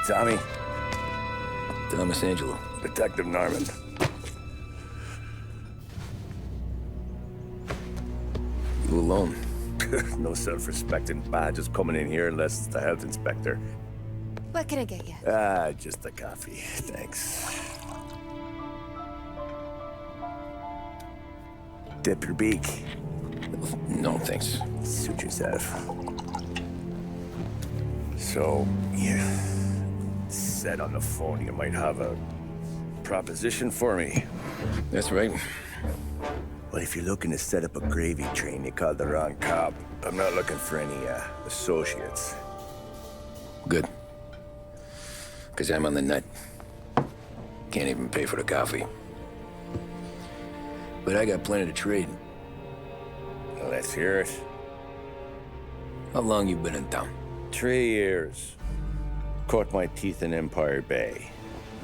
Tommy? Thomas Angelo. Detective Norman. You alone? No self-respecting badges coming in here unless it's the health inspector. What can I get you? Just a coffee. Thanks. Dip your beak. No, thanks. Suit yourself. So, yeah. Said on the phone you might have a proposition for me. That's right. Well, if you're looking to set up a gravy train, you called the wrong cop. I'm not looking for any, associates. Good. Because I'm on the nut. Can't even pay for the coffee. But I got plenty to trade. Let's hear it. How long you been in town? 3 years. Caught my teeth in Empire Bay.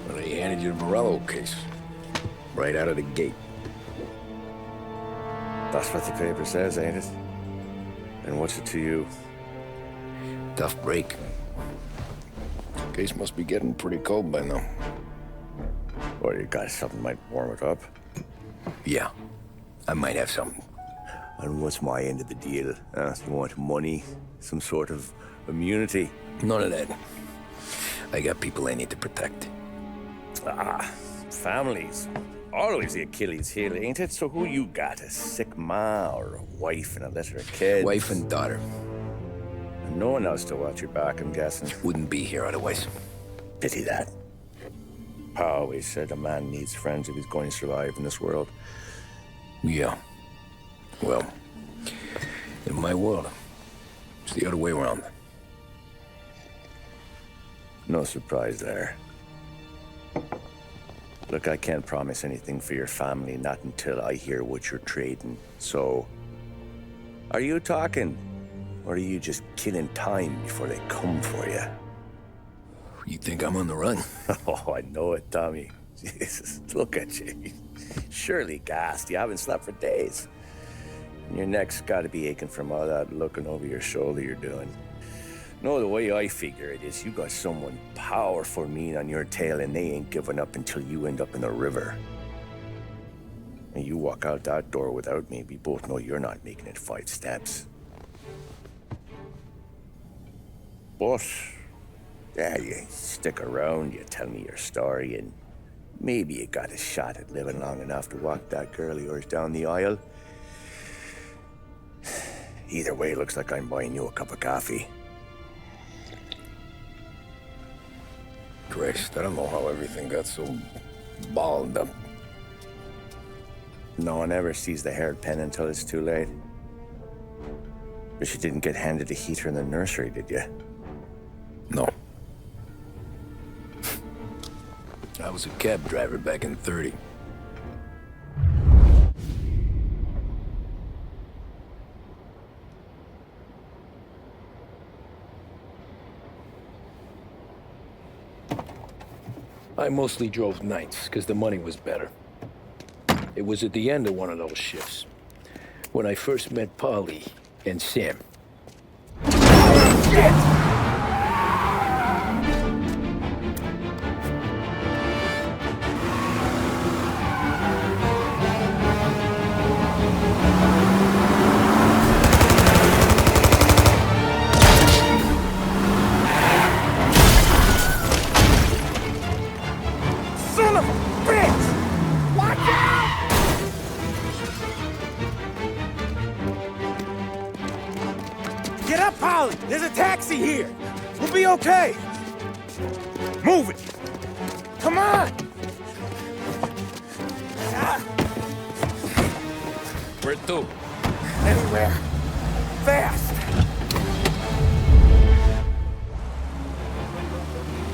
Well, they handed you the Morello case. Right out of the gate. That's what the paper says, ain't it? And what's it to you? Tough break. Case must be getting pretty cold by now. Or you got something might warm it up? Yeah, I might have something. And what's my end of the deal? You want money? Some sort of immunity? None of that. I got people I need to protect. Families. Always the Achilles heel, ain't it? So who you got? A sick ma or a wife and a litter of kids? Wife and daughter. And no one else to watch your back, I'm guessing. Wouldn't be here otherwise. Pity that. Pa always said a man needs friends if he's going to survive in this world. Yeah. Well, in my world, it's the other way around. No surprise there. Look, I can't promise anything for your family, not until I hear what you're trading. So, are you talking? Or are you just killing time before they come for you? You think I'm on the run? Oh, I know it, Tommy. Jesus, look at you. Surely gassed. You haven't slept for days. And your neck's got to be aching from all that looking over your shoulder you're doing. No, the way I figure it is you got someone powerful mean on your tail and they ain't giving up until you end up in the river. And you walk out that door without me, we both know you're not making it 5 steps. But, yeah, you stick around, you tell me your story, and maybe you got a shot at living long enough to walk that girl of yours down the aisle. Either way, it looks like I'm buying you a cup of coffee. Christ, I don't know how everything got so balled up. No one ever sees the haired pen until it's too late. But you didn't get handed a heater in the nursery, did you? No. I was a cab driver back in '30. I mostly drove nights, because the money was better. It was at the end of one of those shifts, when I first met Polly and Sam. Shit! There's a taxi here. We'll be okay. Move it. Come on. Where to? Anywhere. Fast.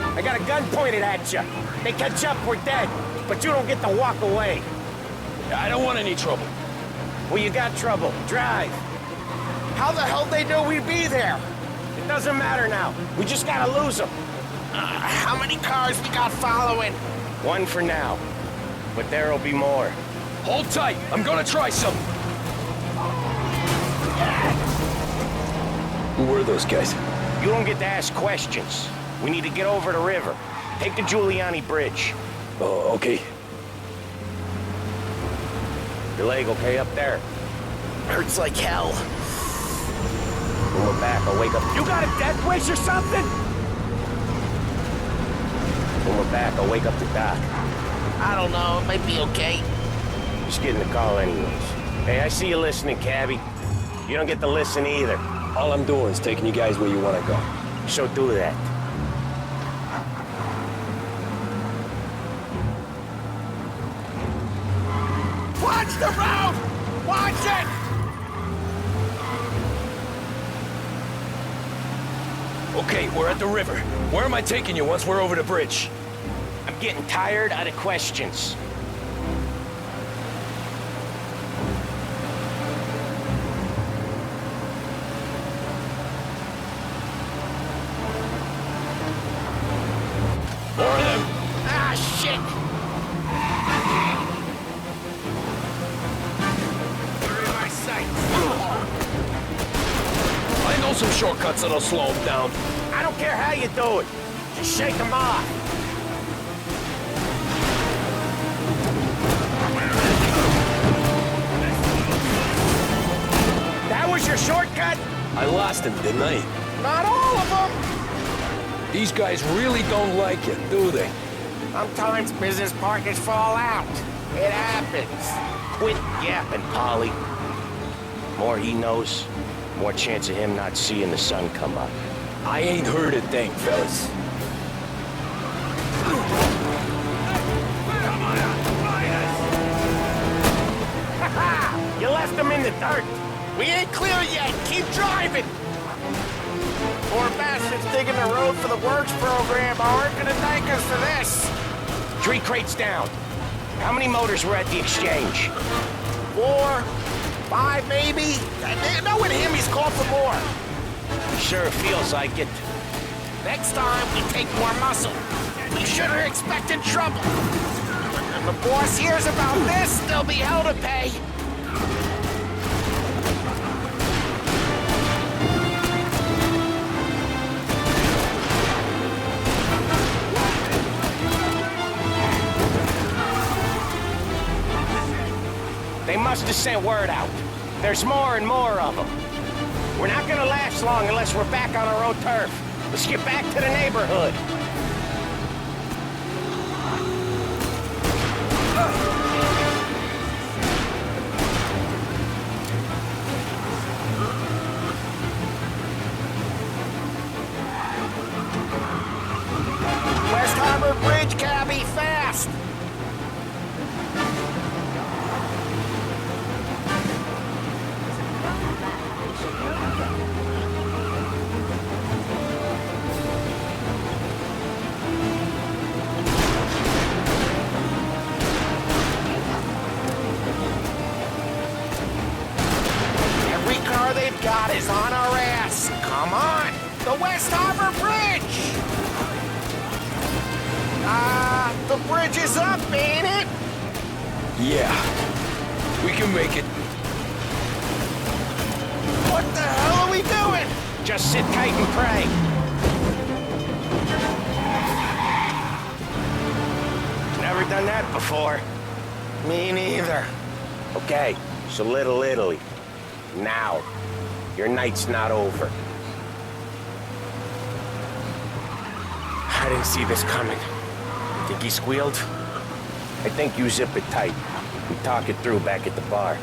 I got a gun pointed at you. They catch up, we're dead. But you don't get to walk away. I don't want any trouble. Well, you got trouble. Drive. How the hell they knew we'd be there? It doesn't matter now. We just gotta lose them. How many cars we got following? One for now. But there'll be more. Hold tight. I'm gonna try something. Who were those guys? You don't get to ask questions. We need to get over the river. Take the Giuliani Bridge. Oh, okay. Your leg okay up there? Hurts like hell. When we're back, I'll wake up. You got a death wish or something? When we're back, I'll wake up the doc. I don't know, it might be okay. Just getting the call anyways. Hey, I see you listening, cabbie. You don't get to listen either. All I'm doing is taking you guys where you want to go. So do that. Watch the road! Watch it! Okay, we're at the river. Where am I taking you once we're over the bridge? I'm getting tired of the questions. More of them. Ah, shit! They're in my sights. I know some shortcuts that'll slow them down. I don't care how you do it. Just shake them off. That was your shortcut? I lost him, didn't I? Not all of them. These guys really don't like it, do they? Sometimes business partners fall out. It happens. Quit yapping, Polly. More he knows, more chance of him not seeing the sun come up. I ain't heard a thing, fellas. You left him in the dirt. We ain't clear yet. Keep driving. Poor bastards digging the road for the works program aren't gonna thank us for this. 3 crates down. How many motors were at the exchange? 4, 5 maybe? Knowing him, he's called for more. Sure feels like it. Next time, we take more muscle. We should have expected trouble. When the boss hears about this, there'll be hell to pay. They must have sent word out. There's more and more of them. We're not gonna last long unless we're back on our own turf. Let's get back to the neighborhood. West Harbor Bridge, cabby, fast! Every car they've got is on our ass. Come on! The West Harbor Bridge! The bridge is up, ain't it? Yeah. We can make it. What the hell are we doing? Just sit tight and pray. Never done that before. Me neither. Okay, so Little Italy. Now. Your night's not over. I didn't see this coming. Think he squealed? I think you zip it tight. We talk it through back at the bar.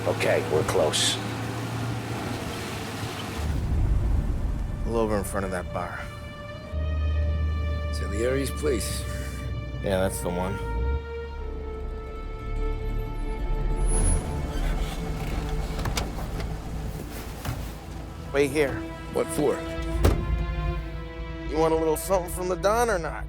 Okay, we're close. Pull over in front of that bar. Salieri's place. Yeah, that's the one. Wait here. What for? You want a little something from the Don or not?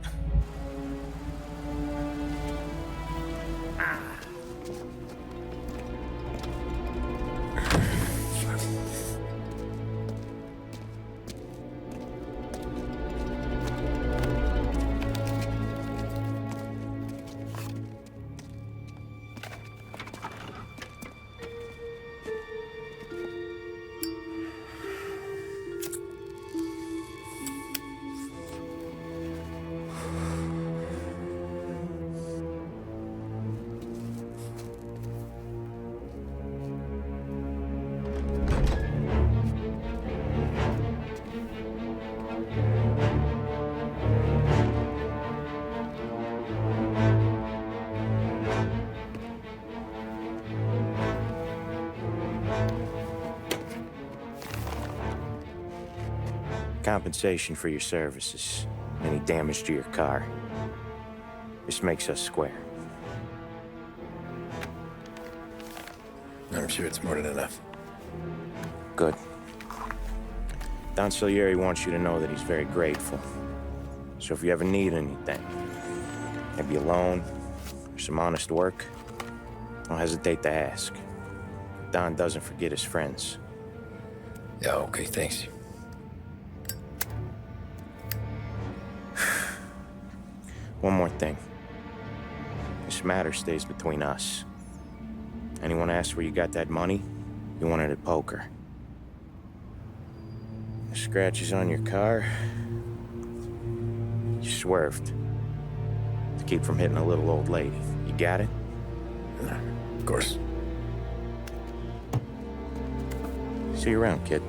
compensation for your services, any damage to your car. This makes us square. I'm sure it's more than enough. Good. Don Salieri wants you to know that he's very grateful. So if you ever need anything, maybe a loan or some honest work, don't hesitate to ask. Don doesn't forget his friends. Yeah, okay, thanks. One more thing. This matter stays between us. Anyone asks where you got that money, you won it at poker. The scratches on your car, you swerved to keep from hitting a little old lady. You got it? Of course. See you around, kid.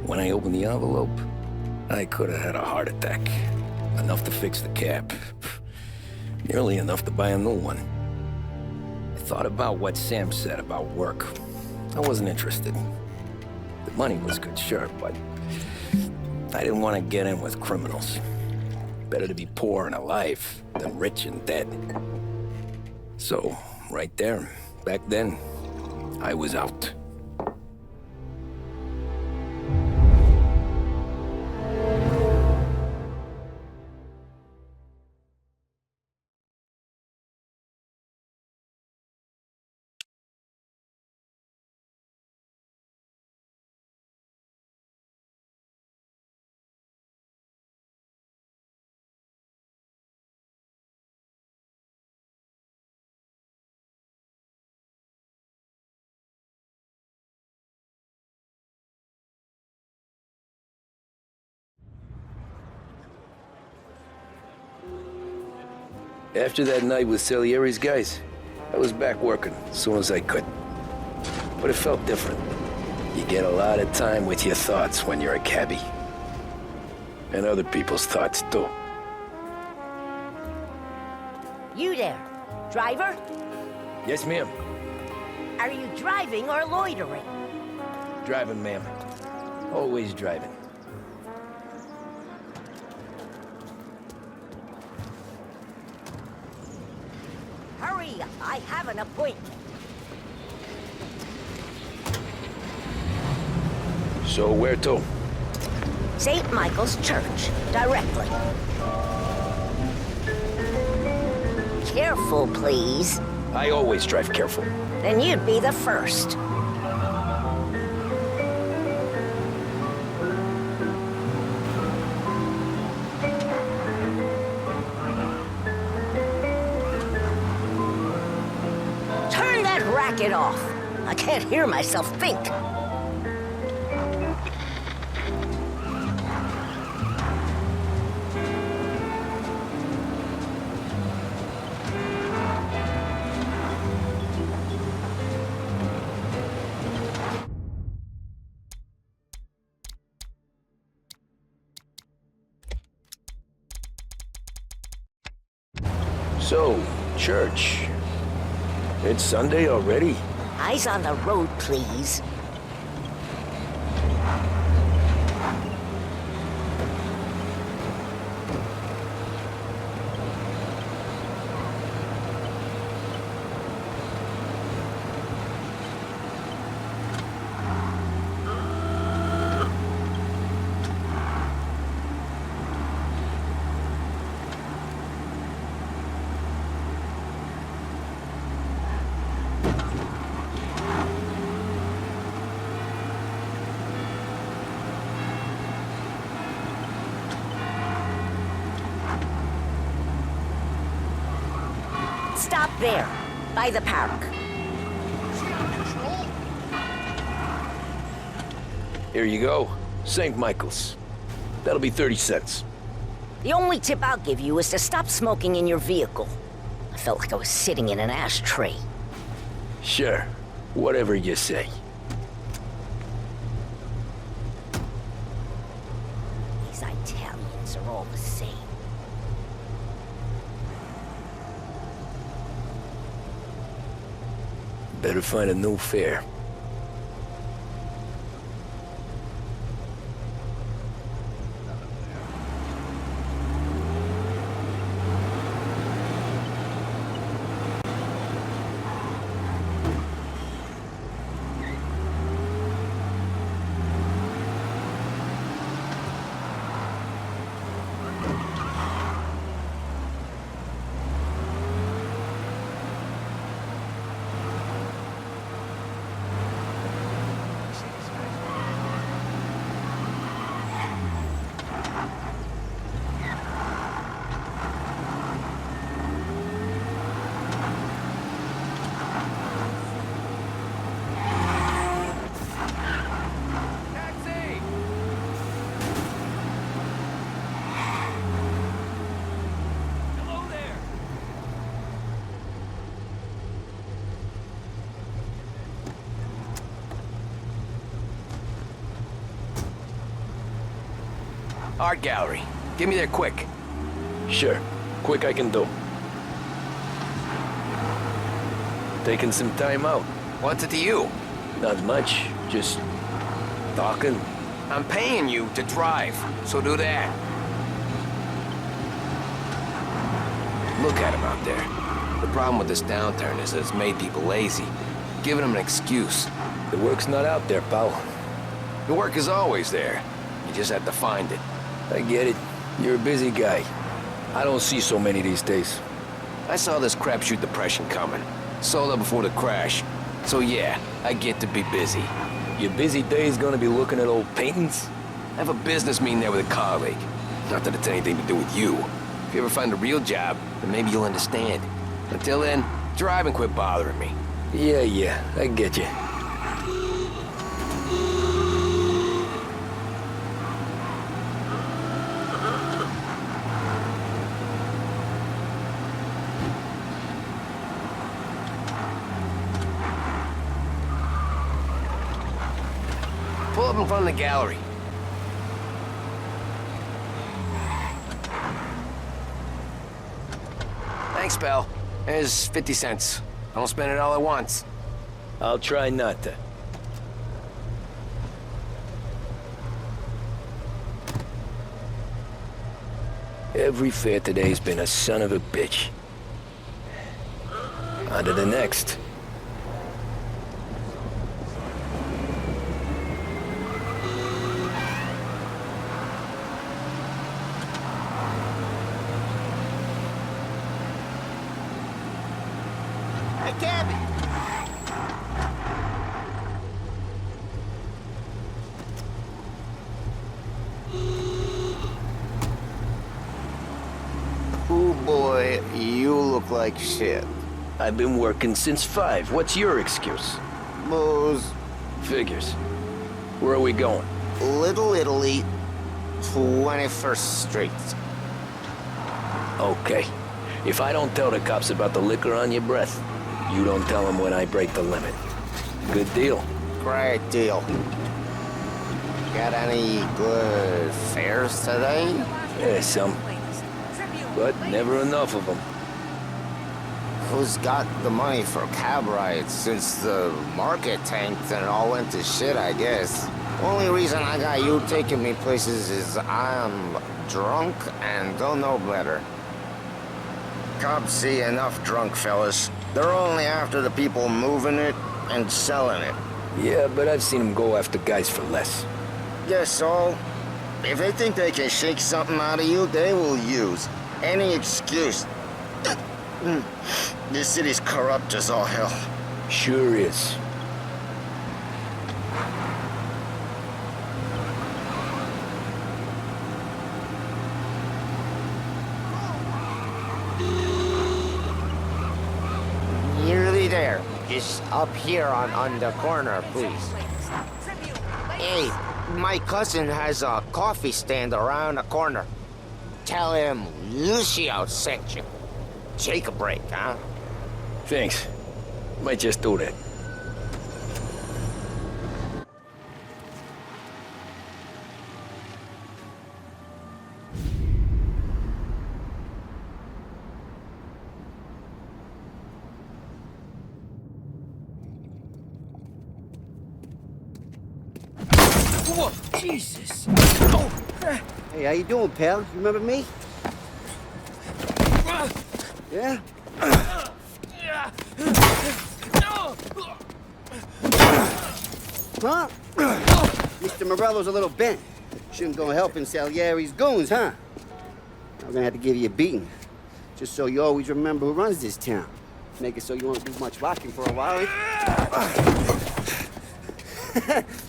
When I opened the envelope, I could have had a heart attack. Enough to fix the cap. Nearly enough to buy a new one. I thought about what Sam said about work. I wasn't interested. The money was good, sure, but I didn't want to get in with criminals. Better to be poor and alive than rich and dead. So, right there, back then, I was out. After that night with Salieri's guys, I was back working as soon as I could. But it felt different. You get a lot of time with your thoughts when you're a cabbie. And other people's thoughts, too. You there, driver? Yes, ma'am. Are you driving or loitering? Driving, ma'am. Always driving. Hurry, I have an appointment. So where to? St. Michael's Church, directly. Careful, please. I always drive careful. Then you'd be the first. Turn that racket off. I can't hear myself think. So, church. It's Sunday already? Eyes on the road, please. Stop there, by the park. Here you go. St. Michael's. That'll be 30 cents. The only tip I'll give you is to stop smoking in your vehicle. I felt like I was sitting in an ashtray. Sure. Whatever you say. These Italians are all the Better find a new fare. Art gallery. Get me there quick. Sure. Quick I can do. Taking some time out. What's it to you? Not much. Just talking. I'm paying you to drive, so do that. Look at him out there. The problem with this downturn is that it's made people lazy, giving them an excuse. The work's not out there, pal. The work is always there. You just have to find it. I get it. You're a busy guy. I don't see so many these days. I saw this crapshoot depression coming. Sold up before the crash. So yeah, I get to be busy. Your busy day's gonna be looking at old paintings? I have a business meeting there with a colleague. Not that it's anything to do with you. If you ever find a real job, then maybe you'll understand. Until then, drive and quit bothering me. Yeah, I get you. Pull up in front of the gallery. Thanks, pal. There's 50 cents. I don't spend it all at once. I'll try not to. Every fare today's been a son of a bitch. On to the next. Hey, Gabby! Ooh boy, you look like shit. I've been working since 5. What's your excuse? Booze, Figures. Where are we going? Little Italy, 21st Street. Okay. If I don't tell the cops about the liquor on your breath, you don't tell them when I break the limit. Good deal. Great deal. Got any good fares today? Yeah, some. But never enough of them. Who's got the money for cab rides since the market tanked and it all went to shit, I guess? Only reason I got you taking me places is I'm drunk and don't know better. Cops see enough drunk fellas. They're only after the people moving it and selling it. Yeah, but I've seen them go after guys for less. Guess so. If they think they can shake something out of you, they will use any excuse. This city's corrupt as all hell. Sure is. Nearly there. Just up here on the corner, please. Hey, my cousin has a coffee stand around the corner. Tell him Lucio sent you. Take a break, huh? Thanks. Might just do that. Whoa, Jesus. Hey, how you doing, pal? You remember me? Yeah? Huh? Mr. Morello's a little bent. Shouldn't go helping Salieri's goons, huh? I'm gonna have to give you a beating. Just so you always remember who runs this town. Make it so you won't do much rocking for a while.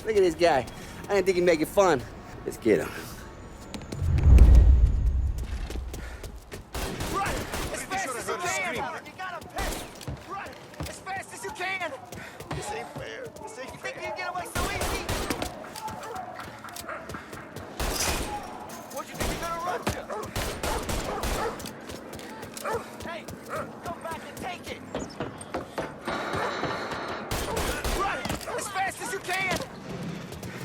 Look at this guy. I didn't think he'd make it fun. Let's get him. Run! As fast as you can! You gotta piss! Run! As fast as you can! This ain't fair. This ain't fair. You think you can get away so easy? What you think you're gonna run to? Hey! Come back and take it! Run! As fast as you can!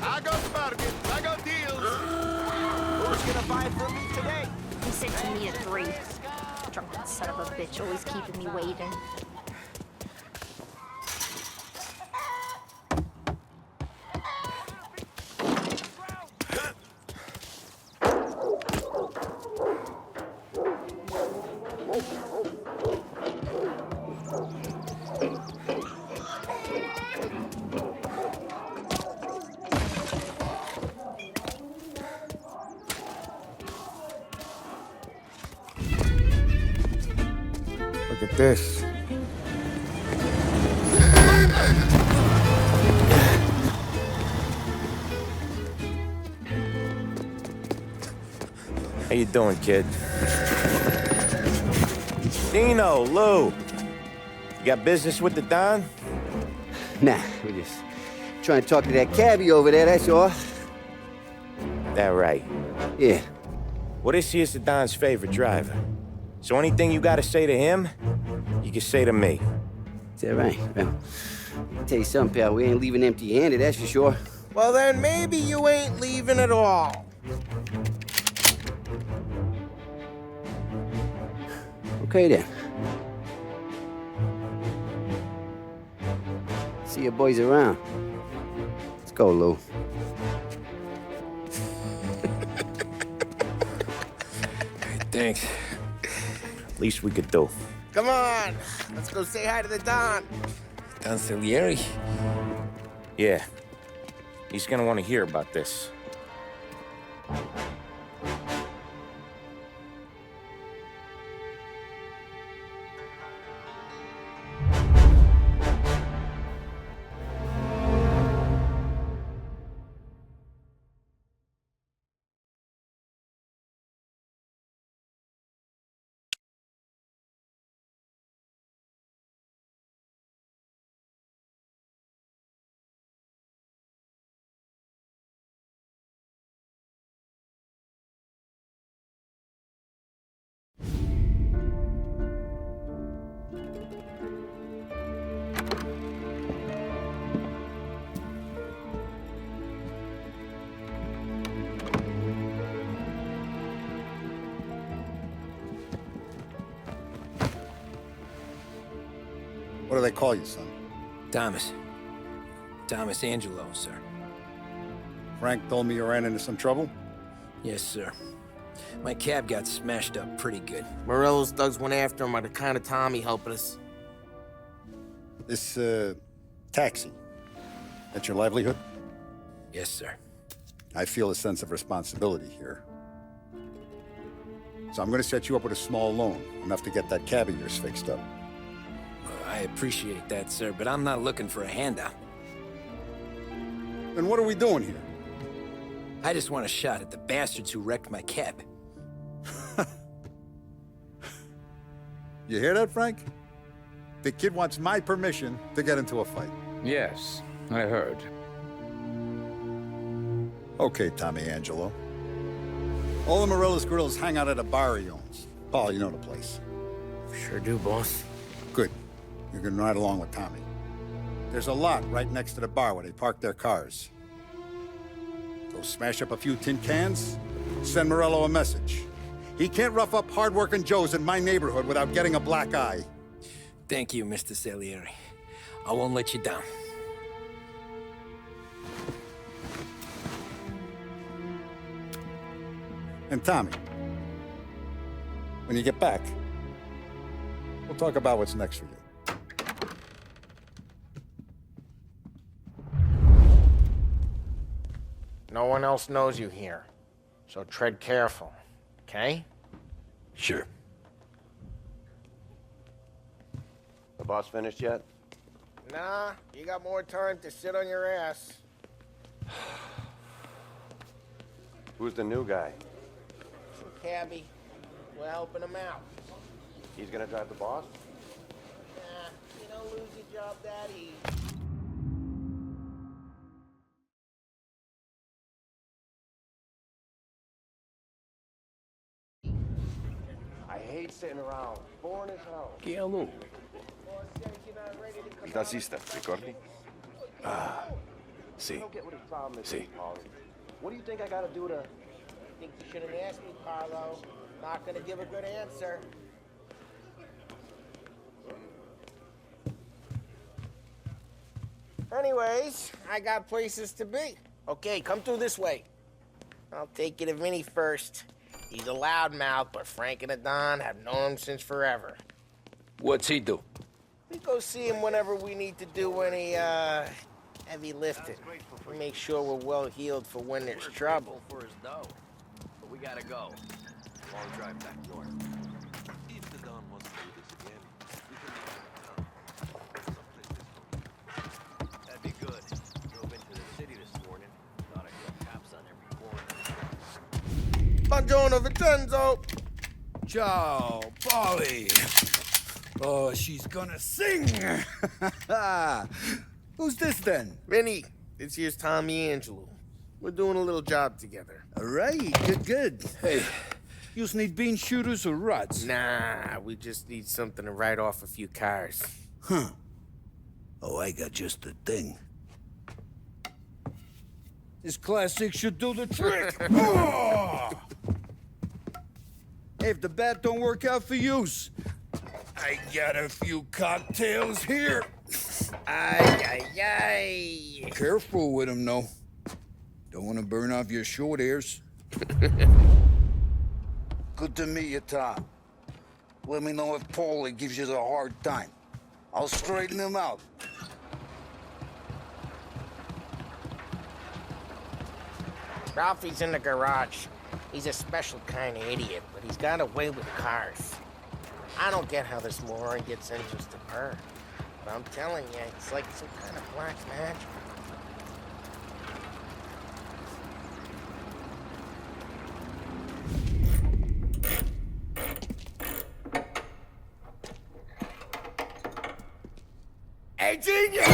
I got bargains. I got deals. Who's gonna buy it from me today? He said to me at 3. Drunken son of a bitch, always keeping me waiting. Look at this. How you doing, kid? Dino, Lou. You got business with the Don? Nah, we're just trying to talk to that cabbie over there, that's all. That right. Yeah. Well, this here's the Don's favorite driver. So anything you gotta say to him, you can say to me. Is that right? Well, I'll tell you something, pal. We ain't leaving empty-handed, that's for sure. Well, then maybe you ain't leaving at all. Okay, then. See your boys around. Let's go, Lou. Thanks. Least we could do. Come on, let's go say hi to the Don. Don Salieri? Yeah. He's gonna want to hear about this. What do they call you, son? Thomas. Thomas Angelo, sir. Frank told me you ran into some trouble? Yes, sir. My cab got smashed up pretty good. Morello's thugs went after him by the kind of Tommy helping us. This, taxi. That's your livelihood? Yes, sir. I feel a sense of responsibility here. So I'm gonna set you up with a small loan, enough to get that cab of yours fixed up. Well, I appreciate that, sir, but I'm not looking for a handout. Then what are we doing here? I just want a shot at the bastards who wrecked my cab. You hear that, Frank? The kid wants my permission to get into a fight. Yes, I heard. Okay, Tommy Angelo. All the Morello's grills hang out at a bar he owns. Paul, you know the place. Sure do, boss. Good. You can ride along with Tommy. There's a lot right next to the bar where they park their cars. Go smash up a few tin cans, send Morello a message. He can't rough up hard-working Joes in my neighborhood without getting a black eye. Thank you, Mr. Salieri. I won't let you down. And Tommy, when you get back, we'll talk about what's next for you. No one else knows you here, so tread careful, okay? Sure. The boss finished yet? Nah, you got more time to sit on your ass. Who's the new guy? Some cabbie. We're helping him out. He's gonna drive the boss? Nah, you don't lose your job that easy. I hate sitting around. Boring as hell. ¿Qué hago? ¿Estás lista? ¿Ricordi? Sí. Sí. What do you think I gotta do to... Think you should have asked me, Carlo. Not gonna give a good answer. Anyways, I got places to be. Okay, come through this way. I'll take you to Vinny first. He's a loudmouth, but Frank and the Don have known him since forever. What's he do? We go see him whenever we need to do any, heavy lifting. We make sure we're well healed for when there's trouble. For his dough. But we gotta go. Long drive back north. If the Don wants to do this again, we can That'd be good. Drove into the city this morning. Thought I saw cops on every corner. Buongiorno, Vincenzo! Ciao, Polly. Oh, she's gonna sing. Who's this then? Vinny, this here's Tommy Angelo. We're doing a little job together. All right, good. Hey, you need bean shooters or rods? Nah, we just need something to write off a few cars. Huh. Oh, I got just the thing. This classic should do the trick. Oh! Hey, if the bat don't work out for use, I got a few cocktails here. Ay. Careful with them, though. Don't want to burn off your short hairs. Good to meet you, Tom. Let me know if Paulie gives you the hard time. I'll straighten him out. Ralphie's in the garage. He's a special kind of idiot, but he's got a way with cars. I don't get how this moron gets interest in her. But I'm telling you, it's like some kind of black magic. Hey, genius!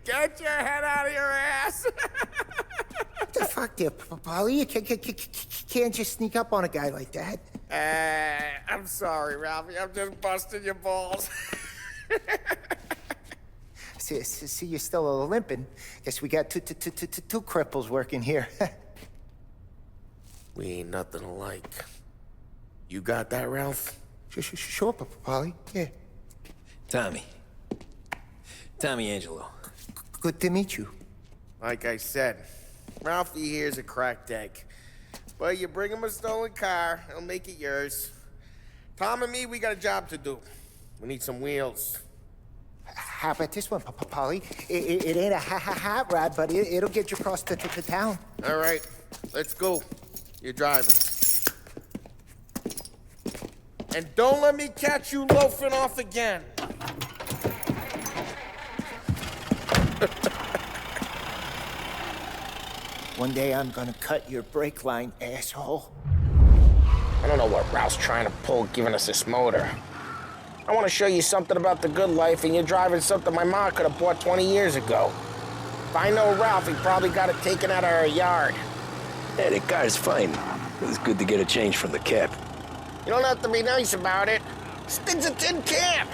Get your head out of your ass! What the fuck there, Polly? You can't just sneak up on a guy like that. I'm sorry, Ralphie. I'm just busting your balls. See, you're still limping. Guess we got two cripples working here. We ain't nothing alike. You got that, Ralph? Sure, Polly. Yeah. Tommy Angelo. Good to meet you. Like I said, Ralphie here's a cracked egg. But you bring him a stolen car, he'll make it yours. Tom and me, we got a job to do. We need some wheels. How about this one, Polly? It ain't a hot rod, but it'll get you across to town. All right, let's go. You're driving. And don't let me catch you loafing off again. One day I'm gonna cut your brake line, asshole. I don't know what Ralph's trying to pull giving us this motor. I want to show you something about the good life, and you're driving something my mom could have bought 20 years ago. If I know Ralph, he probably got it taken out of our yard. Yeah, the car's fine. It's good to get a change from the cap. You don't have to be nice about it. Stig's a tin can.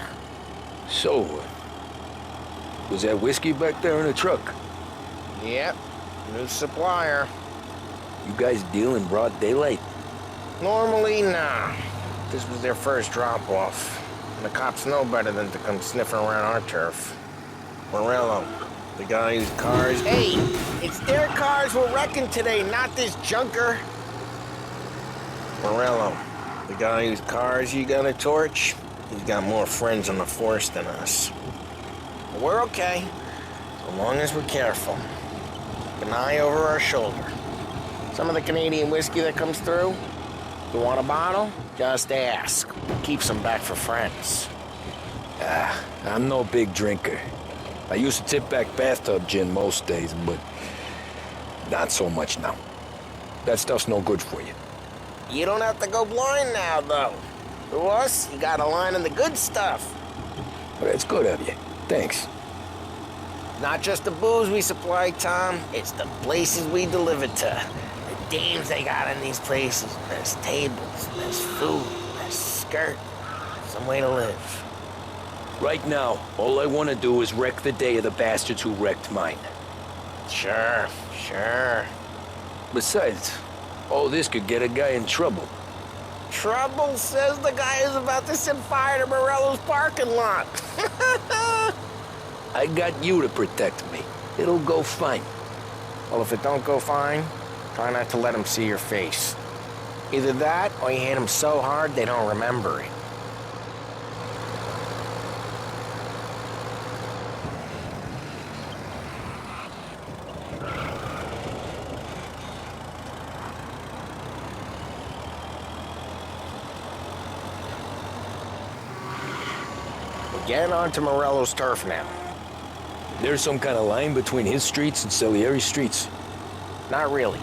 So, was that whiskey back there in the truck? Yep, new supplier. You guys deal in broad daylight? Normally, nah. This was their first drop-off. And the cops know better than to come sniffing around our turf. Morello, The guy whose cars... Hey, it's their cars we're wrecking today, not this junker. Morello, the guy whose cars you gonna torch, he's got more friends on the force than us. But we're okay. So long as we're careful. Keep an eye over our shoulder. Some of the Canadian whiskey that comes through, you want a bottle? Just ask. Keep some back for friends. I'm no big drinker. I used to tip back bathtub gin most days, but not so much now. That stuff's no good for you. You don't have to go blind now, though. To us, you got a line in the good stuff. But it's good of you. Thanks. Not just the booze we supply, Tom. It's the places we deliver to. The dames they got in these places. There's tables, there's food, there's skirt. Some way to live. Right now, all I want to do is wreck the day of the bastards who wrecked mine. Sure. Besides, all this could get a guy in trouble. Trouble, says the guy who's about to set fire to Morello's parking lot. I got you to protect me. It'll go fine. Well, if it don't go fine, try not to let them see your face. Either that, or you hit them so hard they don't remember it. Getting onto Morello's turf now. There's some kind of line between his streets and Salieri's streets? Not really.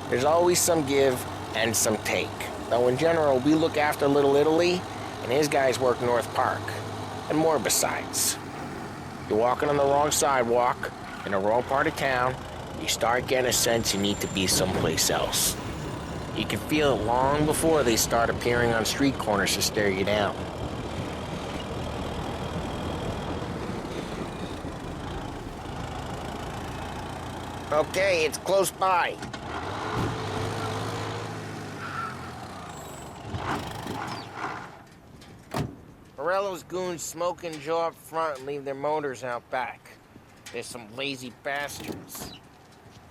There's always some give and some take. Though in general, we look after Little Italy, and his guys work North Park. And more besides. You're walking on the wrong sidewalk, in the wrong part of town, you start getting a sense you need to be someplace else. You can feel it long before they start appearing on street corners to stare you down. Okay, it's close by. Morello's goons smoke and jaw up front and leave their motors out back. There's some lazy bastards.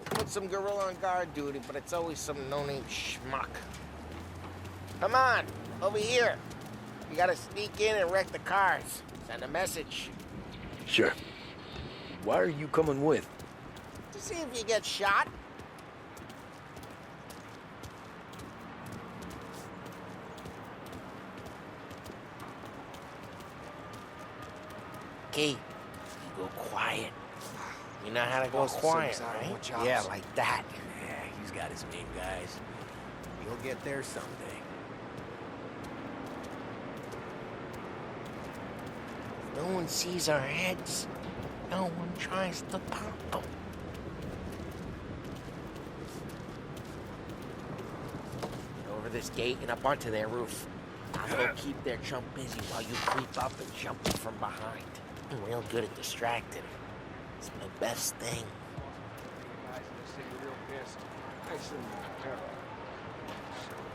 We'll put some gorilla on guard duty, but it's always some no-name schmuck. Come on, over here. You gotta sneak in and wreck the cars. Send a message. Sure. Why are you coming with? To see if you get shot. Key, you go quiet. You know how to go quiet, right? Yeah, like that. Yeah, he's got his main guys. You'll get there someday. No one sees our heads. No one tries to pop them. Over this gate and up onto their roof. I'm gonna keep their chump busy while you creep up and jump them from behind. I'm real good at distracting. It's my best thing.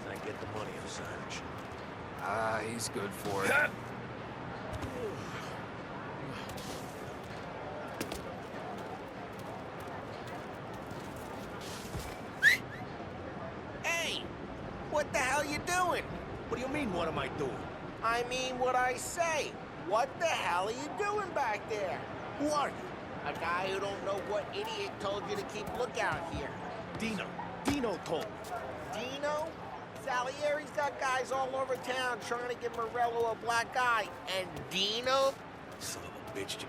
I get the money of Sarge. He's good for it. Hey! What the hell you doing? What do you mean, what am I doing? I mean what I say. What the hell are you doing back there? Who are you? A guy who don't know what idiot told you to keep lookout here. Dino. Dino told me. Dino? Salieri's got guys all over town trying to give Morello a black eye. And Dino? Son of a bitch.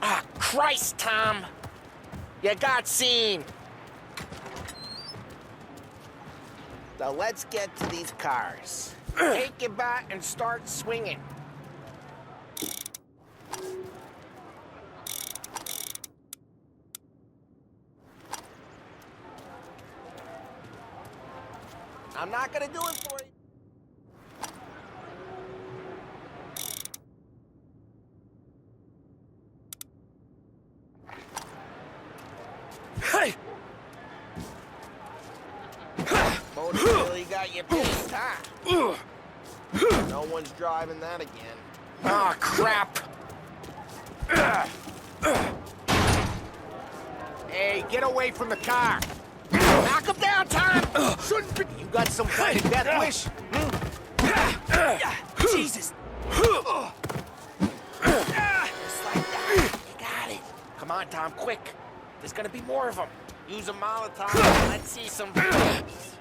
Ah, Christ, Tom! You got seen! So let's get to these cars. Take your bat and start swinging. I'm not gonna do it for you. Hey! Motor really got you pissed, huh? No one's driving that again. Ah, crap! Hey, get away from the car! Knock him down, Tom! Shouldn't be. You got some kind of death wish? Jesus! Just like that. You got it. Come on, Tom, quick. There's gonna be more of them. Use a Molotov. Let's see some babies.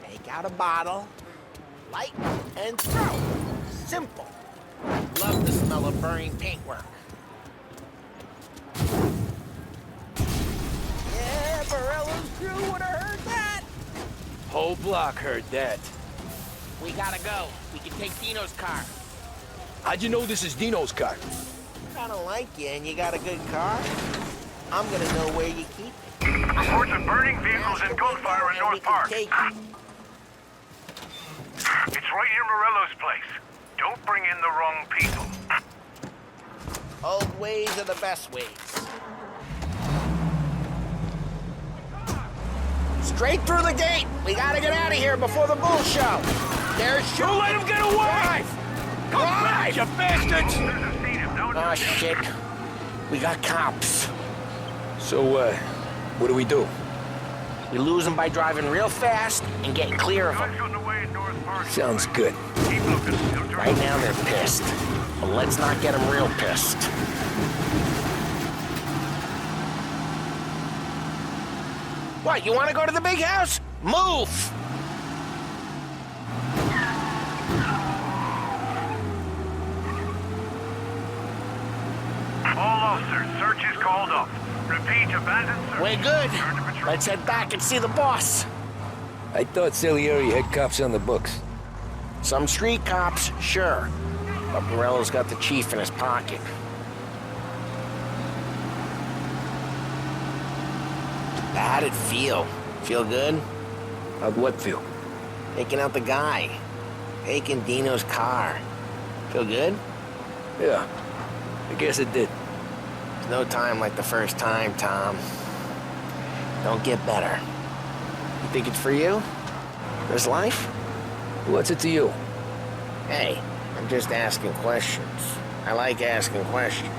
Take out a bottle, light, and throw. Simple. Love the smell of burning paintwork. Yeah, Morello's crew would have heard that. Whole block heard that. We gotta go. We can take Dino's car. How'd you know this is Dino's car? I don't like you, and you got a good car. I'm gonna know where you keep it. Reports of burning vehicles and gunfire in North Park. It's right near Morello's place. Don't bring in the wrong people. Old ways are the best ways. Straight through the gate. We gotta get out of here before the bull show. There's shooting. Don't let him get away! Come back, you bastards! Oh, shit. We got cops. So, what do we do? We lose them by driving real fast and getting clear of them. Sounds good. Right now they're pissed. But let's not get them real pissed. What, you want to go to the big house? Move! All officers, search is called off. Repeat, abandoned search. We're good. Let's head back and see the boss. I thought Salieri had cops on the books. Some street cops, sure. But Morello's got the chief in his pocket. How'd it feel? Feel good? How'd what feel? Taking out the guy. Taking Dino's car. Feel good? Yeah, I guess it did. There's no time like the first time, Tom. Don't get better. You think it's for you? This life? What's it to you? Hey, I'm just asking questions. I like asking questions.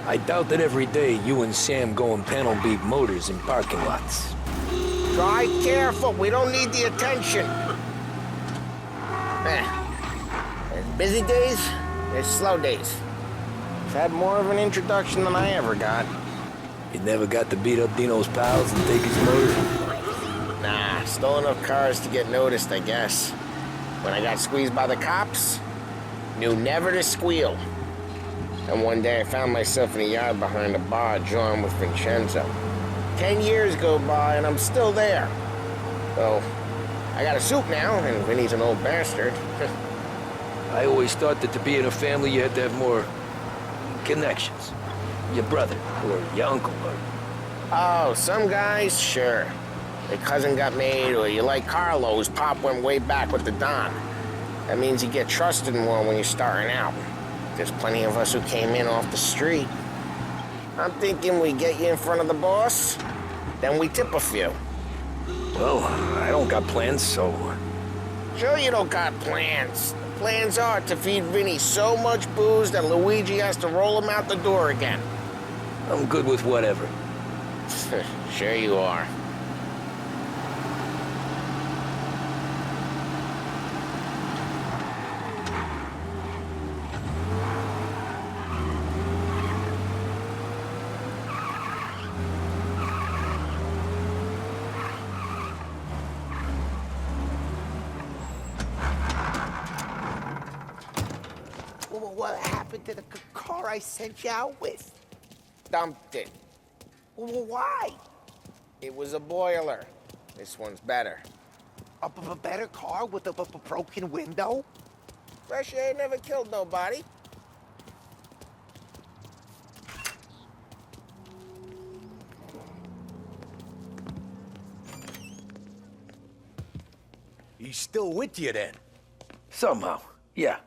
I doubt that every day you and Sam go and panel beat motors in parking lots. Drive careful. We don't need the attention. There's busy days, there's slow days. I've had more of an introduction than I ever got. You never got to beat up Dino's pals and take his motor? Nah, stole enough cars to get noticed, I guess. When I got squeezed by the cops, knew never to squeal. And one day I found myself in a yard behind a bar drawn with Vincenzo. 10 years go by and I'm still there. So, I got a suit now, and Vinny's an old bastard. I always thought that to be in a family you had to have more connections. Your brother, or your uncle, or... Oh, some guys, sure. Their cousin got made, or you like Carlo, whose pop went way back with the Don. That means you get trusted more when you're starting out. There's plenty of us who came in off the street. I'm thinking we get you in front of the boss, then we tip a few. Well, I don't got plans, so... Sure you don't got plans. The plans are to feed Vinny so much booze that Luigi has to roll him out the door again. I'm good with whatever. Sure you are. What happened to the car I sent you out with? Dumped it. Why? It was a boiler. This one's better. A better car with a broken window? Fresh air never killed nobody. He's still with you then? Somehow, yeah.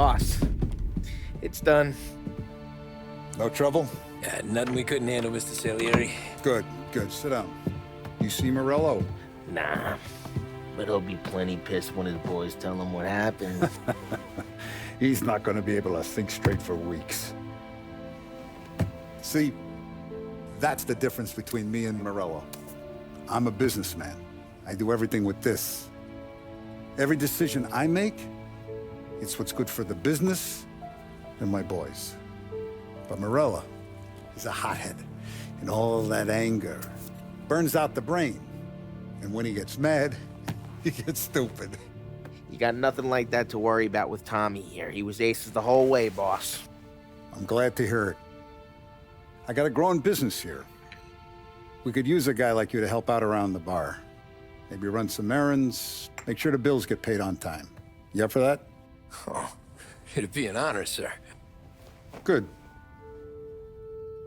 Boss, it's done. No trouble? Yeah, nothing we couldn't handle, Mr. Salieri. Good, good. Sit down. You see Morello? Nah, but he'll be plenty pissed when his boys tell him what happened. He's not going to be able to think straight for weeks. See, that's the difference between me and Morello. I'm a businessman. I do everything with this. Every decision I make, it's what's good for the business and my boys. But Morello is a hothead, and all that anger burns out the brain. And when he gets mad, he gets stupid. You got nothing like that to worry about with Tommy here. He was aces the whole way, boss. I'm glad to hear it. I got a growing business here. We could use a guy like you to help out around the bar. Maybe run some errands, make sure the bills get paid on time. You up for that? Oh, it'd be an honor, sir. Good.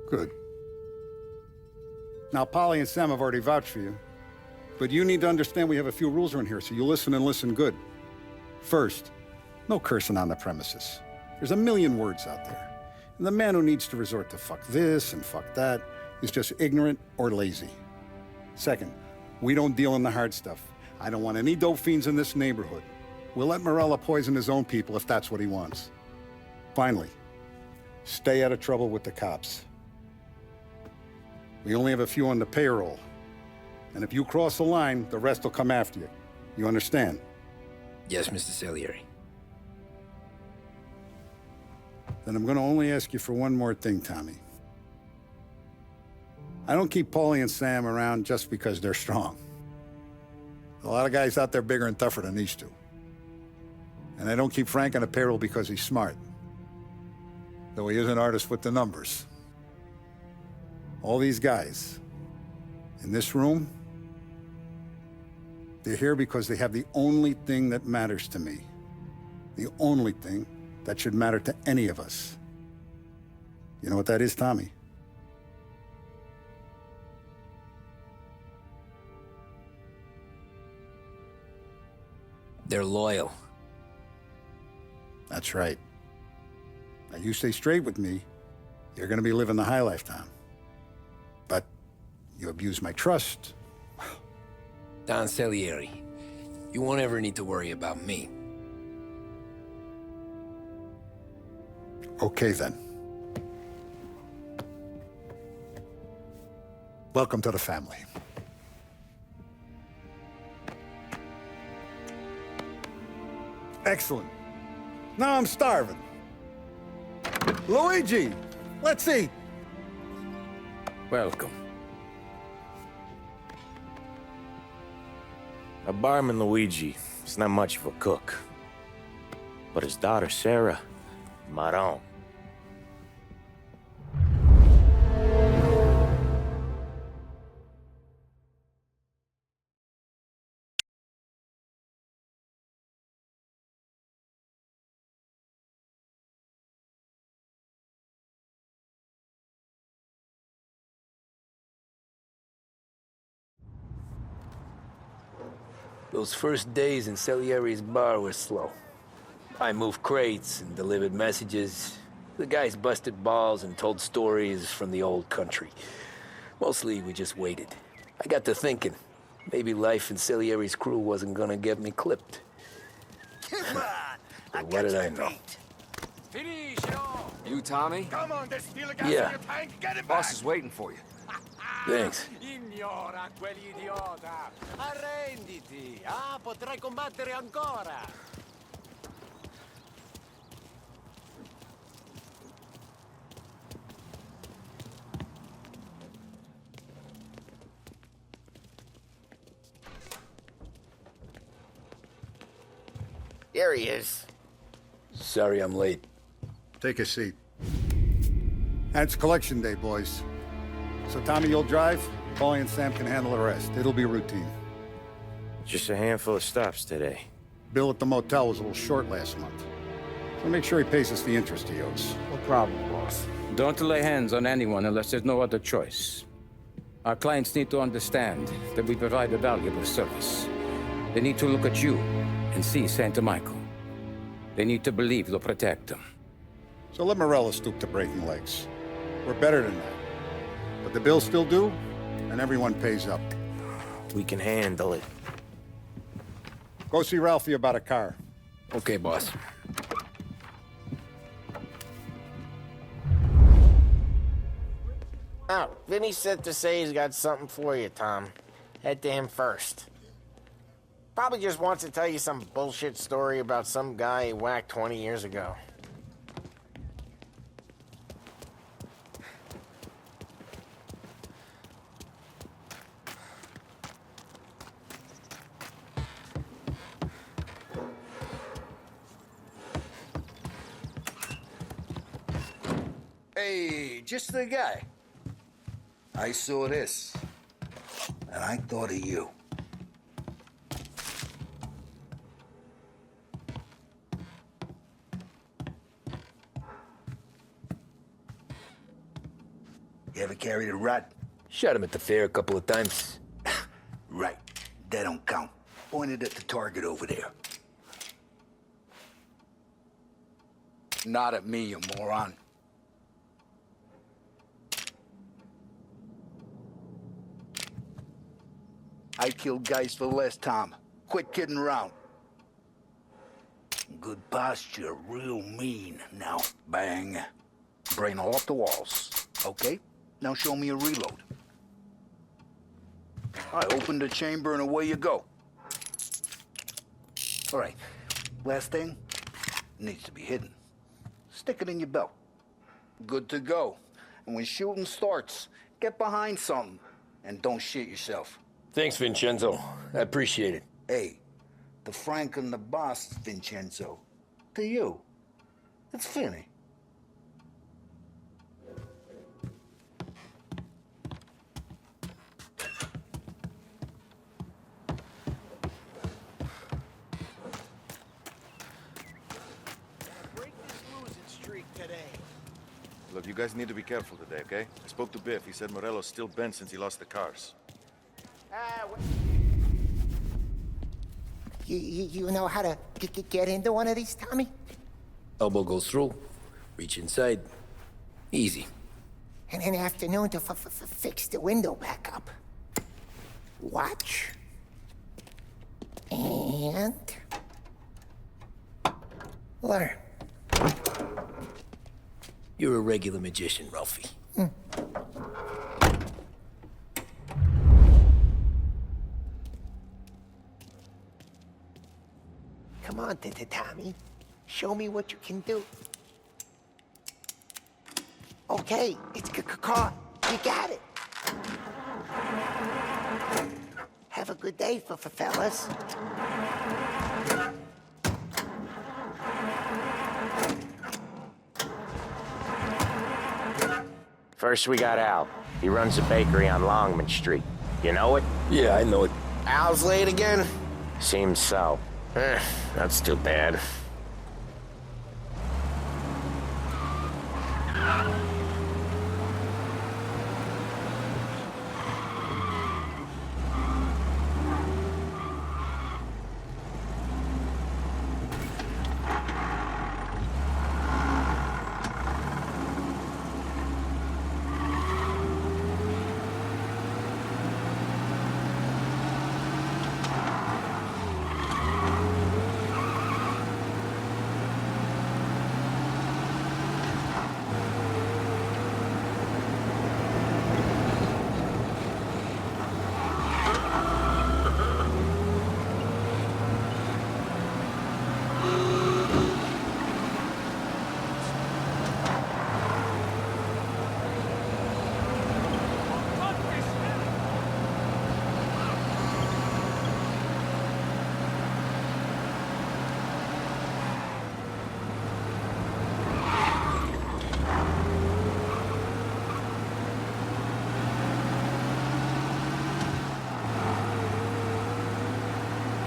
Good. Now, Polly and Sam have already vouched for you. But you need to understand we have a few rules around here, so you listen and listen good. First, no cursing on the premises. There's a million words out there. And the man who needs to resort to fuck this and fuck that is just ignorant or lazy. Second, we don't deal in the hard stuff. I don't want any dope fiends in this neighborhood. We'll let Morello poison his own people if that's what he wants. Finally, stay out of trouble with the cops. We only have a few on the payroll. And if you cross the line, the rest will come after you. You understand? Yes, Mr. Salieri. Then I'm going to only ask you for one more thing, Tommy. I don't keep Paulie and Sam around just because they're strong. A lot of guys out there bigger and tougher than these two. And I don't keep Frank on the payroll because he's smart. Though he is an artist with the numbers. All these guys in this room, they're here because they have the only thing that matters to me. The only thing that should matter to any of us. You know what that is, Tommy? They're loyal. That's right. Now, you stay straight with me, you're gonna be living the high life, Tom. But you abuse my trust. Don Salieri, you won't ever need to worry about me. Okay, then. Welcome to the family. Excellent. Now I'm starving. Luigi, let's eat. Welcome. A barman Luigi is not much of a cook. But his daughter Sarah, Maron. Those first days in Salieri's bar were slow. I moved crates and delivered messages. The guys busted balls and told stories from the old country. Mostly, we just waited. I got to thinking, maybe life in Salieri's crew wasn't gonna get me clipped. But what did I know? You, Tommy? Come on, there's still a gas Yeah. in your tank. Get it Boss back. is waiting for you. Thanks. Ignora quell'idiota. Arrenditi. Ah, potrai combattere ancora. There he is. Sorry I'm late. Take a seat. And it's collection day, boys. So Tommy, you'll drive. Paulie and Sam can handle the rest. It'll be routine. Just a handful of stops today. Bill at the motel was a little short last month. So make sure he pays us the interest he owes. No problem, boss. Don't lay hands on anyone unless there's no other choice. Our clients need to understand that we provide a valuable service. They need to look at you and see Santa Michael. They need to believe you'll protect them. So let Morello stoop to breaking legs. We're better than that. But the bill's still due, and everyone pays up. We can handle it. Go see Ralphie about a car. Okay, boss. Oh, Vinny said to say he's got something for you, Tom. Head to him first. Probably just wants to tell you some bullshit story about some guy he whacked 20 years ago. Hey, just the guy. I saw this, and I thought of you. You ever carried a rod? Shot him at the fair a couple of times. Right. That don't count. Pointed at the target over there. Not at me, you moron. I killed guys for less, Tom. Quit kidding around. Good posture, real mean. Now, bang. Brain all off the walls. Okay? Now show me a reload. I open the chamber and away you go. All right. Last thing. Needs to be hidden. Stick it in your belt. Good to go. And when shooting starts, get behind something. And don't shit yourself. Thanks, Vincenzo. I appreciate it. Hey, the Frank and the boss, Vincenzo. To you. It's Vinny. Look, you guys need to be careful today, okay? I spoke to Biff. He said Morello's still bent since he lost the cars. You know how to get into one of these, Tommy? Elbow goes through. Reach inside. Easy. And in the afternoon to fix the window back up. Watch. And... learn. You're a regular magician, Ralphie. Come on, Tommy. Show me what you can do. Okay, it's caught. You got it. Have a good day, fellas. First, we got Al. He runs a bakery on Longman Street. You know it? Yeah, I know it. Al's late again? Seems so. That's too bad.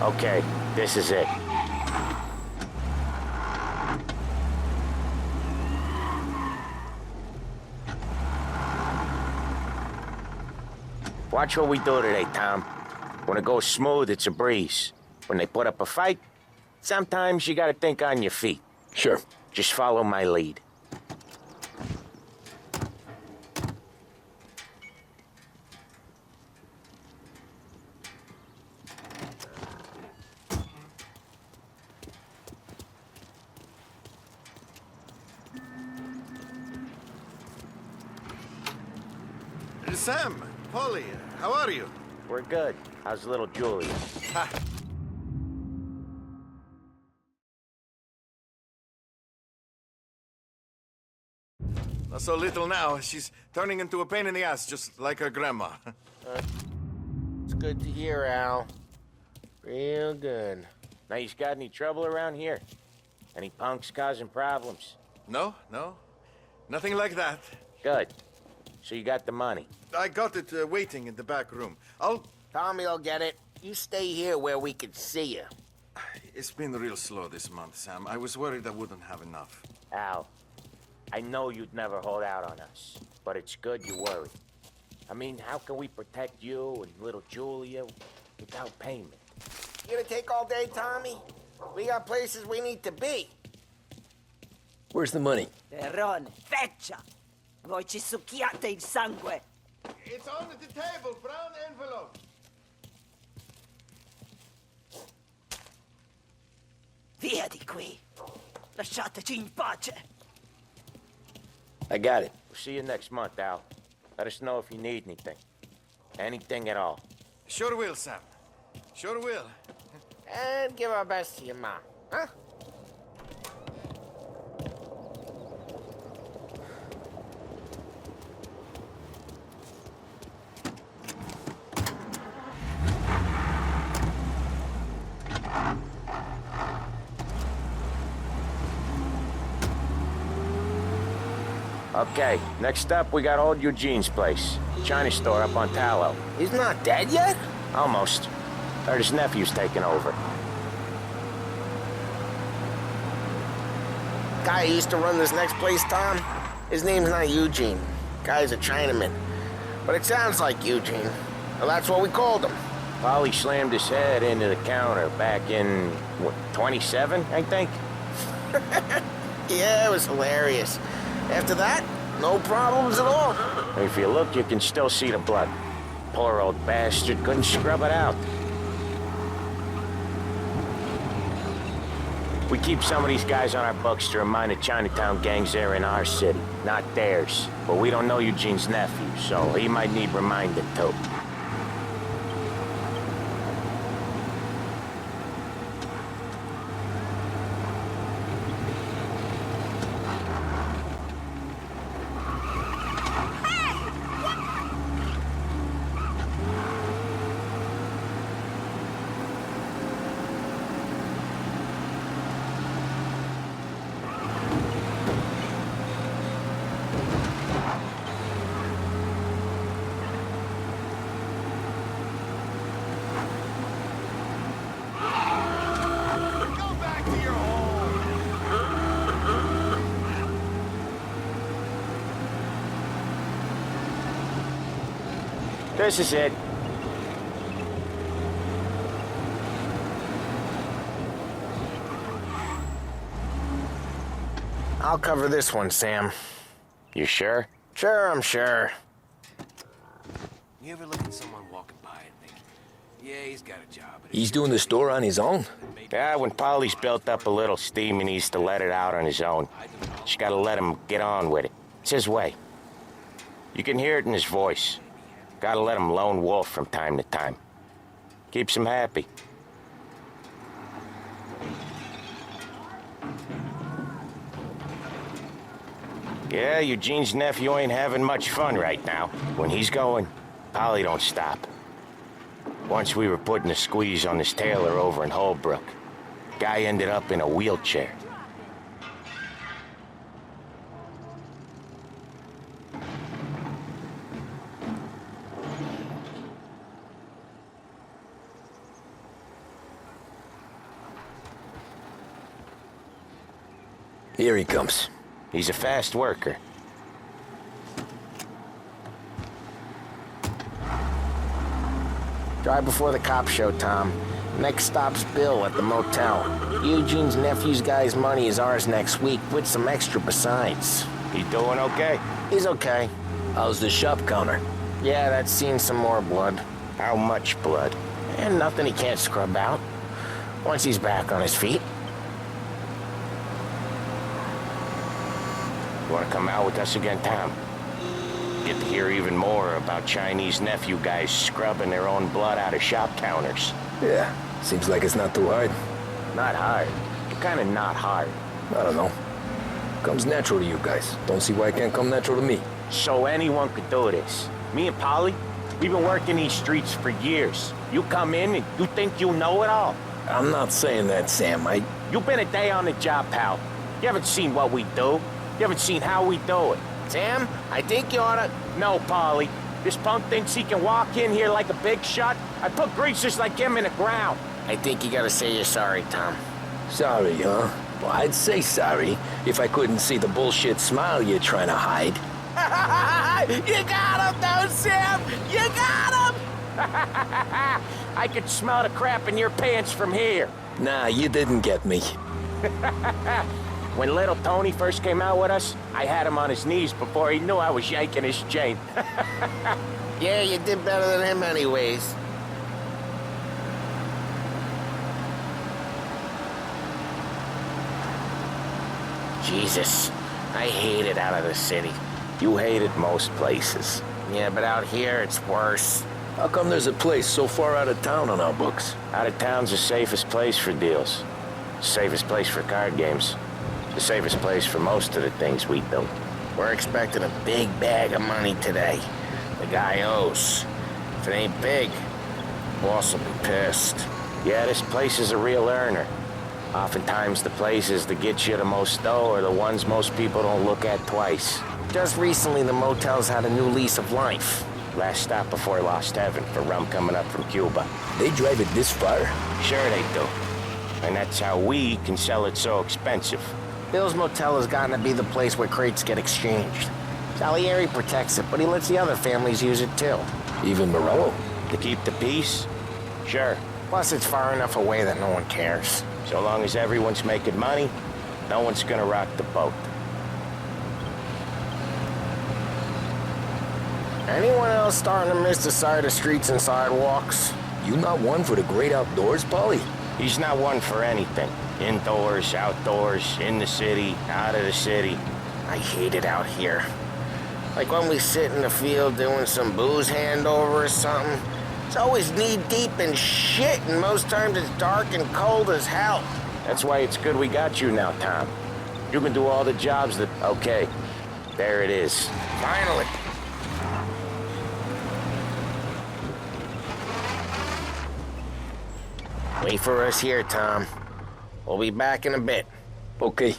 Okay, this is it. Watch what we do today, Tom. When it goes smooth, it's a breeze. When they put up a fight, Sometimes you gotta think on your feet. Sure. Just follow my lead. Sam, Polly, how are you? We're good. How's little Julia? Ha. Not so little now. She's turning into a pain in the ass, just like her grandma. It's good to hear, Al. Real good. Now, you got any trouble around here? Any punks causing problems? No. Nothing like that. Good. So you got the money? I got it waiting in the back room. Tommy'll get it. You stay here where we can see you. It's been real slow this month, Sam. I was worried I wouldn't have enough. Al, I know you'd never hold out on us, but it's good you worry. I mean, how can we protect you and little Julia without payment? You gonna take all day, Tommy? We got places we need to be. Where's the money? Perrone, feccia! Voi ci succhiate il sangue! It's on the table, brown envelope. Via di qui! Lasciateci in pace! I got it. We'll see you next month, Al. Let us know if you need anything. Anything at all. Sure will, Sam. Sure will. And give our best to your mom, huh? Okay, next up, we got old Eugene's place. China store up on Tallow. He's not dead yet? Almost. Heard his nephew's taking over. Guy who used to run this next place, Tom, his name's not Eugene. Guy's a Chinaman. But it sounds like Eugene. Well, that's what we called him. Polly slammed his head into the counter back in, what, 27, I think? Yeah, it was hilarious. After that, no problems at all. If you look, you can still see the blood. Poor old bastard couldn't scrub it out. We keep some of these guys on our books to remind the Chinatown gangs they're in our city, not theirs. But we don't know Eugene's nephew, so he might need reminding too. This is it. I'll cover this one, Sam. You sure? Sure, I'm sure. You ever look at someone walking by and think, yeah, he's got a job. He's doing the store on his own? Yeah, when Polly's built up a little steam, he needs to let it out on his own. Just gotta let him get on with it. It's his way. You can hear it in his voice. Gotta let him lone wolf from time to time. Keeps him happy. Yeah, Eugene's nephew ain't having much fun right now. When he's going, Polly don't stop. Once we were putting a squeeze on this tailor over in Holbrook. Guy ended up in a wheelchair. Here he comes. He's a fast worker. Drive before the cops show, Tom. Next stop's Bill at the motel. Eugene's nephew's guy's money is ours next week, with some extra besides. He doing okay? He's okay. How's the shop counter? Yeah, that's seen some more blood. How much blood? And nothing he can't scrub out. Once he's back on his feet. You wanna come out with us again, Tom? Get to hear even more about Chinese nephew guys scrubbing their own blood out of shop counters. Yeah, seems like it's not too hard. Not hard. Kinda not hard. I don't know. Comes natural to you guys. Don't see why it can't come natural to me. So anyone could do this. Me and Polly, we've been working these streets for years. You come in and you think you know it all. I'm not saying that, Sam. You've been a day on the job, pal. You haven't seen what we do. You haven't seen how we do it. Sam, I think you oughta... No, Polly. This punk thinks he can walk in here like a big shot. I put greasers like him in the ground. I think you gotta say you're sorry, Tom. Sorry, huh? Well, I'd say sorry if I couldn't see the bullshit smile you're trying to hide. You got him, though, Sam! You got him! I could smell the crap in your pants from here. Nah, you didn't get me. When little Tony first came out with us, I had him on his knees before he knew I was yanking his chain. Yeah, you did better than him anyways. Jesus, I hate it out of the city. You hated most places. Yeah, but out here, it's worse. How come there's a place so far out of town on our books? Out of town's the safest place for deals. Safest place for card games. The safest place for most of the things we do. We're expecting a big bag of money today. The guy owes. If it ain't big, boss will be pissed. Yeah, this place is a real earner. Oftentimes the places that get you the most dough are the ones most people don't look at twice. Just recently, the motel's had a new lease of life. Last stop before Lost Heaven for rum coming up from Cuba. They drive it this far? Sure they do. And that's how we can sell it so expensive. Bill's motel has gotten to be the place where crates get exchanged. Salieri protects it, but he lets the other families use it too. Even Morello? To keep the peace? Sure. Plus, it's far enough away that no one cares. So long as everyone's making money, no one's gonna rock the boat. Anyone else starting to miss the side of streets and sidewalks? You not one for the great outdoors, Polly? He's not one for anything. Indoors, outdoors, in the city, out of the city. I hate it out here. Like when we sit in the field doing some booze handover or something. It's always knee-deep in shit, and most times it's dark and cold as hell. That's why it's good we got you now, Tom. You can do all the jobs that... Okay, there it is. Finally. Wait for us here, Tom. We'll be back in a bit. Okay.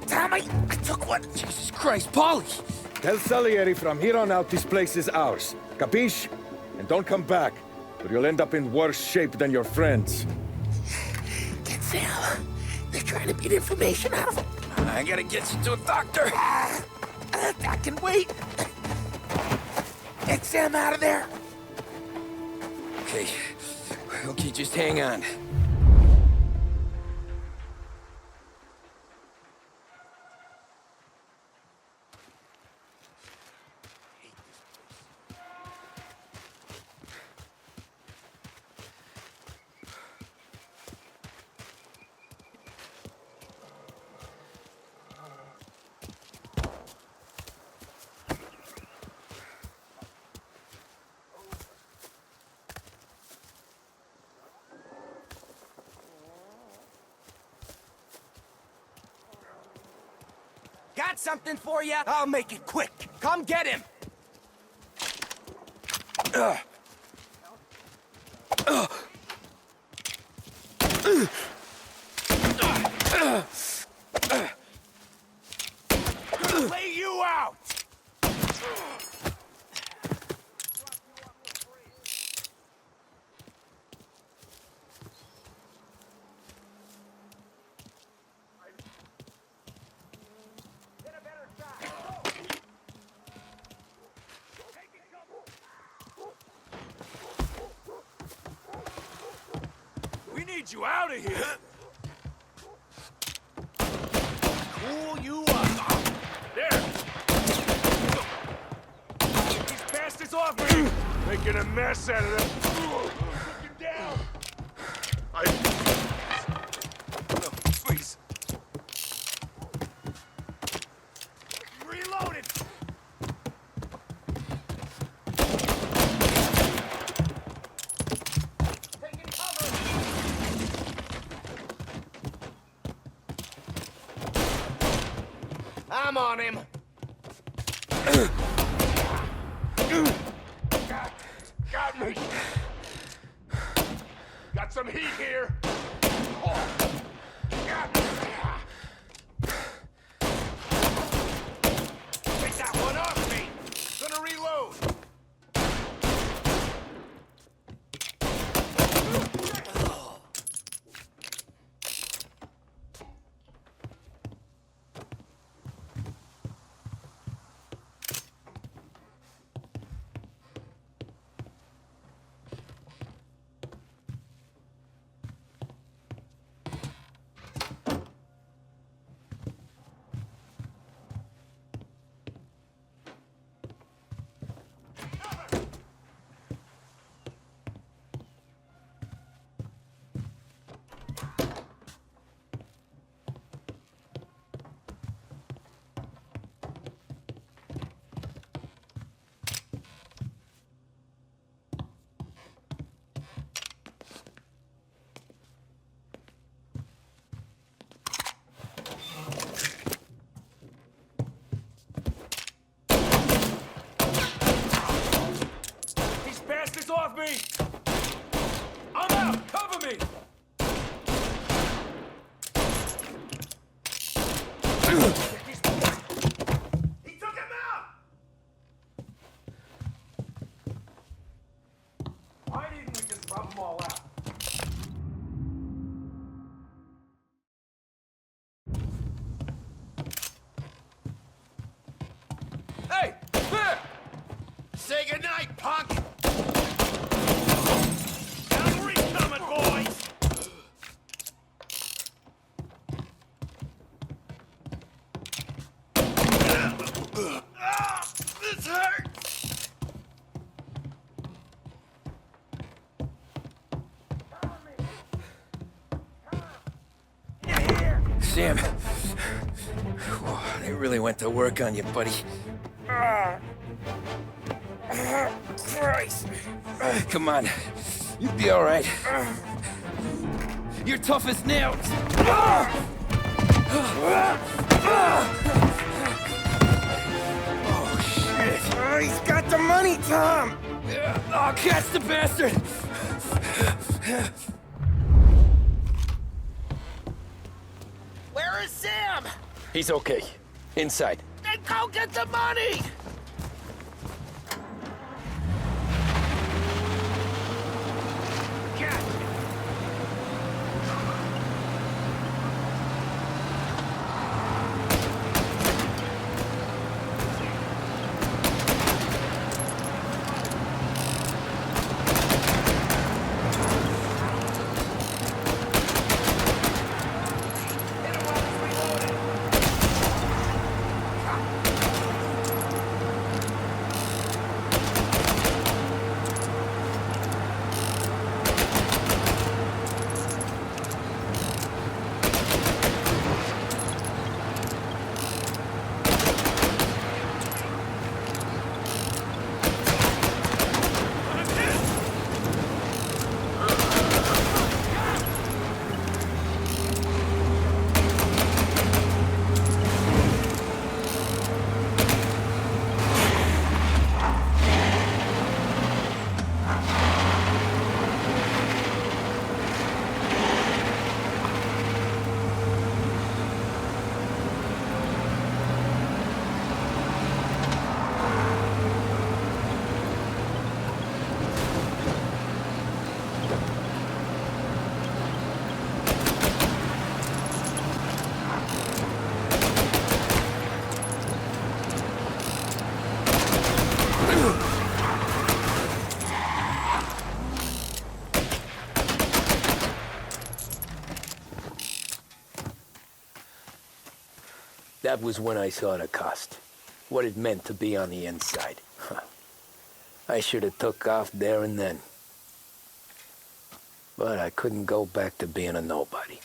Tom, I took one. Jesus Christ, Polly! Tell Salieri from here on out this place is ours. Capiche? And don't come back, or you'll end up in worse shape than your friends. Get Sam. They're trying to beat information out of him. I gotta get you to a doctor. I can wait. Get Sam out of there. Okay. Okay, just hang on. Got something for you? I'll make it quick. Come get him. Lay you out. need you out of here. Cool you up. There. Get these bastards off me. Making a mess out of them. Get down. No, please. Reloaded. I'm on him. Got me. Got some heat here. Oh. Got me. Take that one off me. Gonna reload. Off me! I'm out! Cover me! He took him out! Why didn't we just rub them all out? Hey! There! Say goodnight, punk! Sam, they really went to work on you, buddy. Christ! Come on, you'll be all right. You're tough as nails. Oh, shit. He's got the money, Tom! Oh, catch the bastard! Where is Sam? He's okay. Inside. Then go get the money! That was when I saw the cost. What it meant to be on the inside. Huh. I should have took off there and then. But I couldn't go back to being a nobody.